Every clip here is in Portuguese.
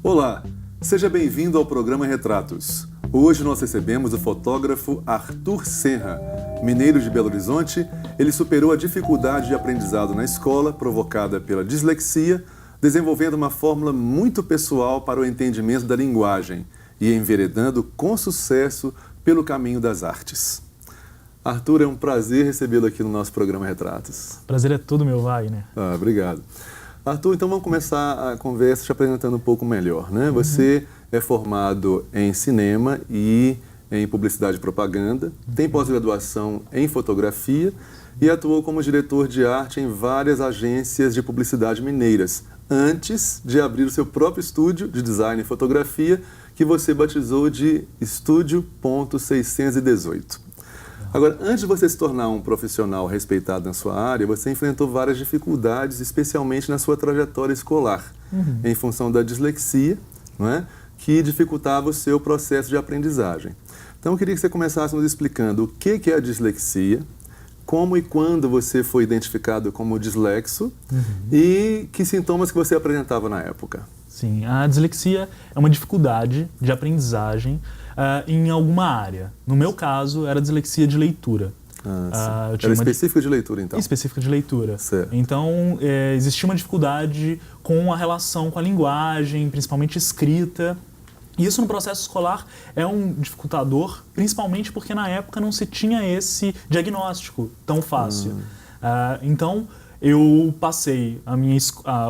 Olá, seja bem-vindo ao programa Retratos. Hoje nós recebemos o fotógrafo Arthur Senra. Mineiro de Belo Horizonte, ele superou a dificuldade de aprendizado na escola provocada pela dislexia, desenvolvendo uma fórmula muito pessoal para o entendimento da linguagem e enveredando com sucesso pelo caminho das artes. Arthur, é um prazer recebê-lo aqui no nosso programa Retratos. Prazer é todo meu, Wagner. Obrigado. Arthur, então vamos começar a conversa te apresentando um pouco melhor, né? Você é formado em cinema e em publicidade e propaganda, tem pós-graduação em fotografia e atuou como diretor de arte em várias agências de publicidade mineiras, antes de abrir o seu próprio estúdio de design e fotografia, que você batizou de Estúdio.618. Agora, antes de você se tornar um profissional respeitado na sua área, você enfrentou várias dificuldades, especialmente na sua trajetória escolar, em função da dislexia, não é? Que dificultava o seu processo de aprendizagem. Então, eu queria que você começasse nos explicando o que é a dislexia, como e quando você foi identificado como dislexo e que sintomas que você apresentava na época. Sim, a dislexia é uma dificuldade de aprendizagem em alguma área. No meu caso, era dislexia de leitura. Era específica de leitura, então? Específica de leitura. Certo. Então, existia uma dificuldade com a relação com a linguagem, principalmente escrita. E isso no processo escolar é um dificultador, principalmente porque na época não se tinha esse diagnóstico tão fácil. Então, eu passei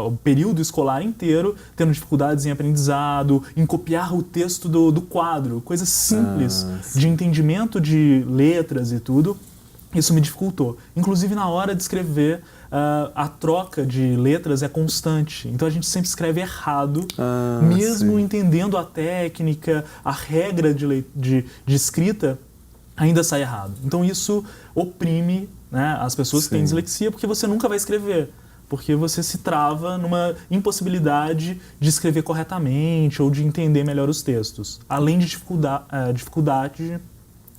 o período escolar inteiro tendo dificuldades em aprendizado, em copiar o texto do quadro, coisas simples de entendimento de letras e tudo. Isso me dificultou. Inclusive, na hora de escrever, a troca de letras é constante. Então, a gente sempre escreve errado, mesmo entendendo a técnica, a regra de escrita, ainda sai errado. Então, isso oprime, né, as pessoas que têm dislexia, porque você nunca vai escrever. Porque você se trava numa impossibilidade de escrever corretamente ou de entender melhor os textos. Além de dificuldade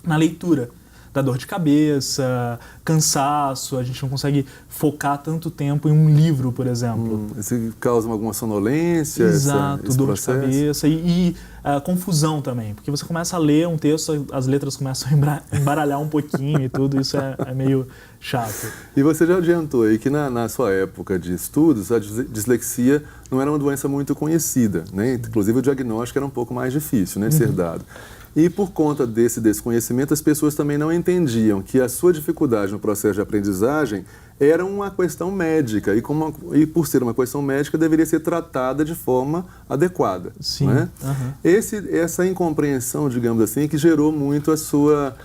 na leitura. Da dor de cabeça, cansaço, a gente não consegue focar tanto tempo em um livro, por exemplo. Isso causa alguma sonolência? Exato, esse dor processo? de cabeça e confusão também, porque você começa a ler um texto, as letras começam a embaralhar um pouquinho e tudo, isso é meio chato. E você já adiantou aí que na sua época de estudos, a dislexia não era uma doença muito conhecida, né? Inclusive o diagnóstico era um pouco mais difícil, né, de ser dado. E por conta desse desconhecimento, as pessoas também não entendiam que a sua dificuldade no processo de aprendizagem era uma questão médica e por ser uma questão médica deveria ser tratada de forma adequada. Sim. Né? Essa incompreensão, digamos assim, que gerou muito a sua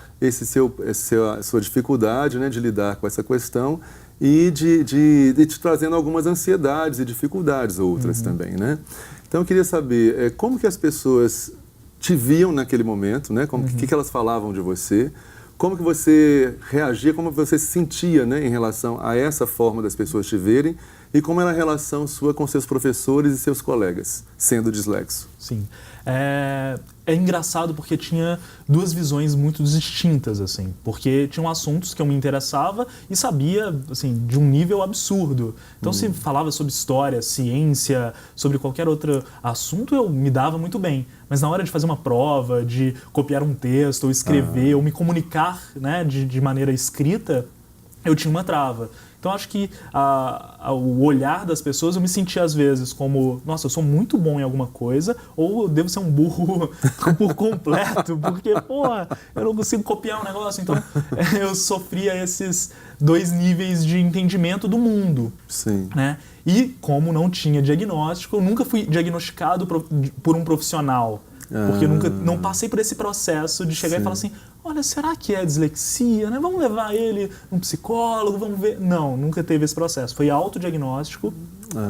dificuldade, né, de lidar com essa questão e de te trazendo algumas ansiedades e dificuldades outras também. Né? Então eu queria saber como que as pessoas te viam naquele momento, né? O que elas falavam de você, como que você reagia, como você se sentia, né, em relação a essa forma das pessoas te verem e como era a relação sua com seus professores e seus colegas, sendo dislexo. Sim. É engraçado porque tinha duas visões muito distintas, assim, porque tinham assuntos que eu me interessava e sabia, assim, de um nível absurdo. Então, se falava sobre história, ciência, sobre qualquer outro assunto, eu me dava muito bem. Mas na hora de fazer uma prova, de copiar um texto, ou escrever, ou me comunicar, né, de maneira escrita, eu tinha uma trava. Então, acho que o olhar das pessoas, eu me sentia às vezes como, nossa, eu sou muito bom em alguma coisa, ou eu devo ser um burro por completo, porque, eu não consigo copiar um negócio. Então, eu sofria esses dois níveis de entendimento do mundo. Sim. Né? E, como não tinha diagnóstico, eu nunca fui diagnosticado por um profissional. Porque eu não passei por esse processo de chegar e falar assim, olha, será que é dislexia, né? Vamos levar ele num psicólogo, vamos ver. Não, nunca teve esse processo. Foi autodiagnóstico,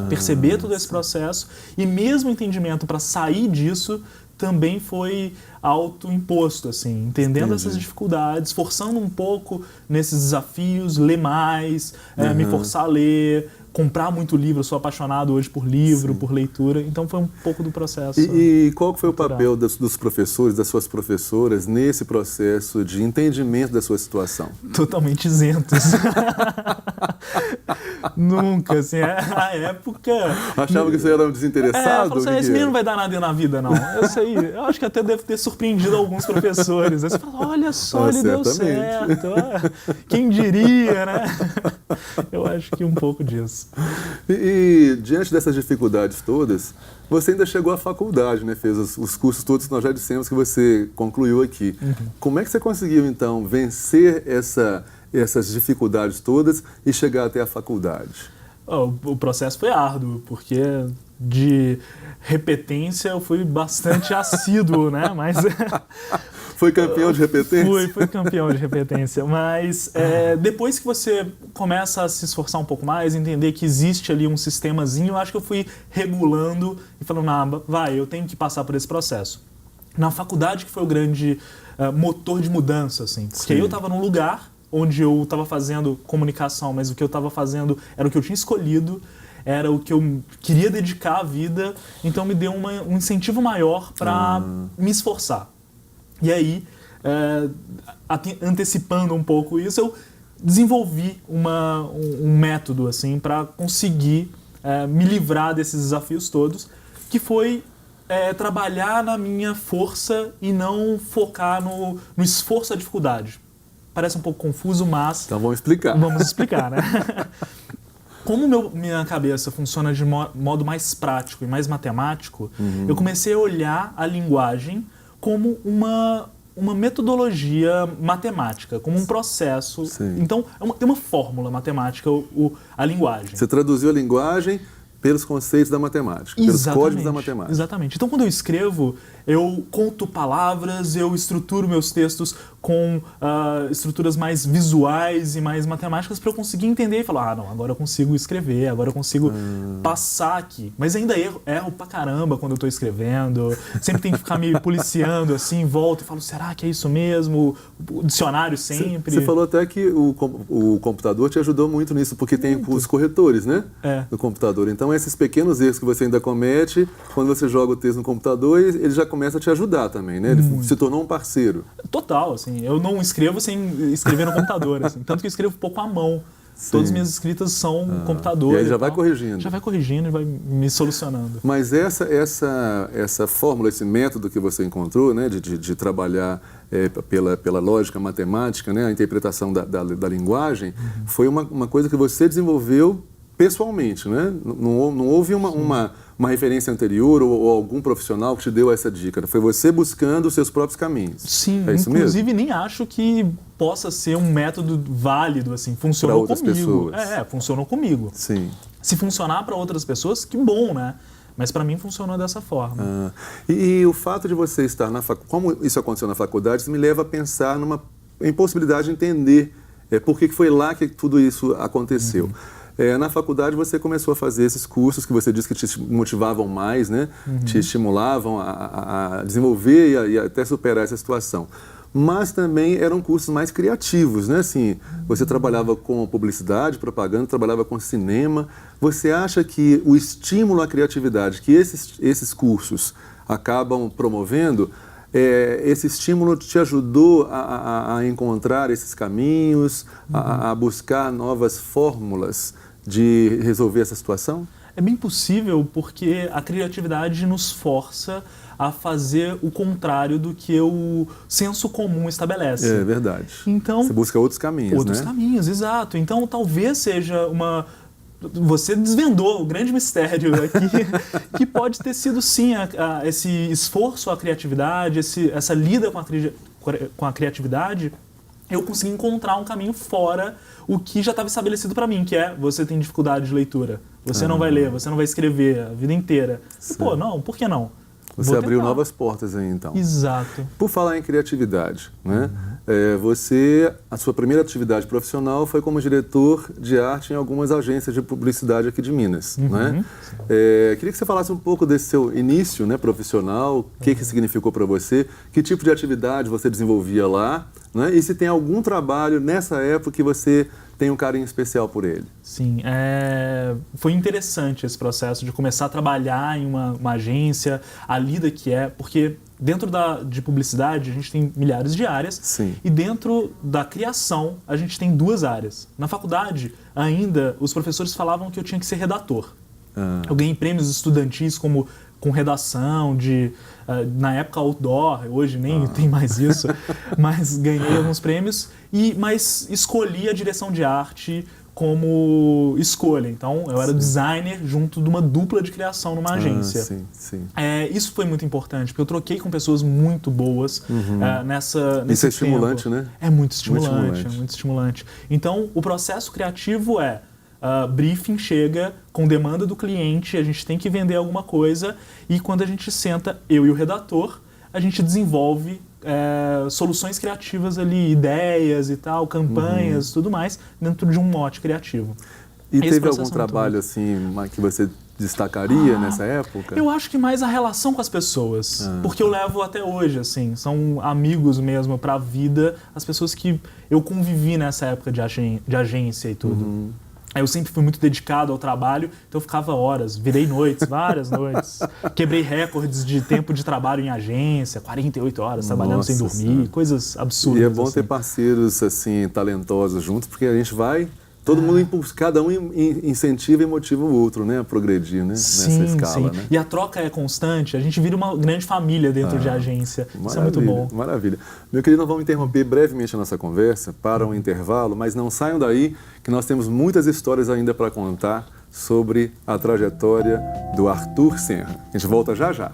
perceber todo esse processo e mesmo entendimento para sair disso também foi autoimposto, assim, entendendo essas dificuldades, forçando um pouco nesses desafios, ler mais, me forçar a ler, comprar muito livro, eu sou apaixonado hoje por livro, por leitura, então foi um pouco do processo. E qual foi o papel dos professores, das suas professoras, nesse processo de entendimento da sua situação? Totalmente isentos. Nunca, assim, na época... Achava que você era um desinteressado? Falou assim, esse menino não vai dar nada na vida, não. Eu acho que até deve ter surpreendido alguns professores. Aí você fala, olha só, ele deu certo. Quem diria, né? Eu acho que um pouco disso. E diante dessas dificuldades todas, você ainda chegou à faculdade, né? Fez os cursos todos que nós já dissemos que você concluiu aqui. Como é que você conseguiu, então, vencer essas dificuldades todas e chegar até a faculdade? O processo foi árduo, porque de repetência eu fui bastante assíduo, né? Mas... Foi campeão de repetência? Fui campeão de repetência, mas depois que você começa a se esforçar um pouco mais, entender que existe ali um sistemazinho, eu acho que eu fui regulando e falando, eu tenho que passar por esse processo. Na faculdade que foi o grande motor de mudança, assim, porque aí eu estava num lugar onde eu estava fazendo comunicação, mas o que eu estava fazendo era o que eu tinha escolhido, era o que eu queria dedicar à vida, então me deu um incentivo maior para me esforçar. E aí, antecipando um pouco isso, eu desenvolvi um método assim, para conseguir me livrar desses desafios todos, que foi trabalhar na minha força e não focar no esforço à dificuldade. Parece um pouco confuso, mas... Então vamos explicar. Vamos explicar, né? Como minha cabeça funciona de modo mais prático e mais matemático, eu comecei a olhar a linguagem como uma metodologia matemática, como um processo. Sim. Então, tem uma fórmula matemática, a linguagem. Você traduziu a linguagem pelos conceitos da matemática, pelos códigos da matemática. Exatamente. Então, quando eu escrevo, eu conto palavras, eu estruturo meus textos com estruturas mais visuais e mais matemáticas para eu conseguir entender e falar, agora eu consigo escrever, agora eu consigo passar aqui. Mas ainda erro pra caramba quando eu tô escrevendo, sempre tem que ficar me policiando assim, volto e falo, será que é isso mesmo? O dicionário sempre. Você falou até que o computador te ajudou muito nisso, porque tem os corretores, né? Do computador. Então, esses pequenos erros que você ainda comete, quando você joga o texto no computador, ele já começa a te ajudar também, né? Ele se tornou um parceiro. Total, assim. Eu não escrevo sem escrever no computador, assim. Tanto que eu escrevo pouco à mão. Sim. Todas as minhas escritas são computador. E aí já vai corrigindo. Já vai corrigindo e vai me solucionando. Mas essa fórmula, esse método que você encontrou, né, de trabalhar pela lógica matemática, né, a interpretação da linguagem, foi uma coisa que você desenvolveu pessoalmente, né? Não houve uma referência anterior ou algum profissional que te deu essa dica. Foi você buscando os seus próprios caminhos. Sim, é isso inclusive mesmo? Nem acho que possa ser um método válido, assim, funcionou pra outras comigo. pessoas. Funcionou comigo. Sim. Se funcionar para outras pessoas, que bom, né? Mas para mim funcionou dessa forma. E o fato de você estar na faculdade, como isso aconteceu na faculdade, isso me leva a pensar numa impossibilidade de entender por que foi lá que tudo isso aconteceu. Na faculdade você começou a fazer esses cursos que você disse que te motivavam mais, né? Te estimulavam a desenvolver e até superar essa situação. Mas também eram cursos mais criativos, né? Assim, você trabalhava com publicidade, propaganda, trabalhava com cinema. Você acha que o estímulo à criatividade que esses cursos acabam promovendo, esse estímulo te ajudou a encontrar esses caminhos, a buscar novas fórmulas de resolver essa situação? É bem possível, porque a criatividade nos força a fazer o contrário do que o senso comum estabelece. É verdade. Então, você busca outros caminhos, outros caminhos, exato. Então, talvez seja Você desvendou o grande mistério aqui, que pode ter sido, sim, esse esforço à criatividade, essa lida com a criatividade, eu consegui encontrar um caminho fora o que já estava estabelecido para mim, que é você tem dificuldade de leitura, você não vai ler, você não vai escrever a vida inteira. E, por que não? Você abriu novas portas aí, então. Exato. Por falar em criatividade, né? A sua primeira atividade profissional foi como diretor de arte em algumas agências de publicidade aqui de Minas, né? Queria que você falasse um pouco desse seu início, né, profissional, o que significou para você, que tipo de atividade você desenvolvia lá, né? E se tem algum trabalho nessa época que você tem um carinho especial por ele. Sim, foi interessante esse processo de começar a trabalhar em uma agência, a lida que porque dentro de publicidade, a gente tem milhares de áreas. Sim. E dentro da criação, a gente tem 2 áreas. Na faculdade, ainda, os professores falavam que eu tinha que ser redator. Eu ganhei prêmios estudantis com redação, na época outdoor, hoje nem tem mais isso, mas ganhei alguns prêmios, mas escolhi a direção de arte como escolha. Então, eu era designer junto de uma dupla de criação numa agência. Sim, sim. Isso foi muito importante, porque eu troquei com pessoas muito boas nesse Isso é tempo. estimulante, né? É muito estimulante. Então, o processo criativo briefing chega com demanda do cliente, a gente tem que vender alguma coisa e quando a gente senta, eu e o redator, a gente desenvolve soluções criativas ali, ideias e tal, campanhas, tudo mais, dentro de um mote criativo. E teve algum trabalho assim que você destacaria nessa época? Eu acho que mais a relação com as pessoas, porque eu levo até hoje, assim, são amigos mesmo para a vida, as pessoas que eu convivi nessa época de agência e tudo. Eu sempre fui muito dedicado ao trabalho, então eu ficava horas, virei noites, várias noites. Quebrei recordes de tempo de trabalho em agência, 48 horas trabalhando sem dormir, coisas absurdas. E é bom assim. ter parceiros assim talentosos juntos, porque a gente vai, todo mundo impulsa, cada um incentiva e motiva o outro, né, a progredir, né, nessa escala, né? E a troca é constante, a gente vira uma grande família dentro de agência. Isso é muito bom. Maravilha. Meu querido, nós vamos interromper brevemente a nossa conversa para um intervalo, mas não saiam daí, que nós temos muitas histórias ainda para contar sobre a trajetória do Arthur Senra. A gente volta já já.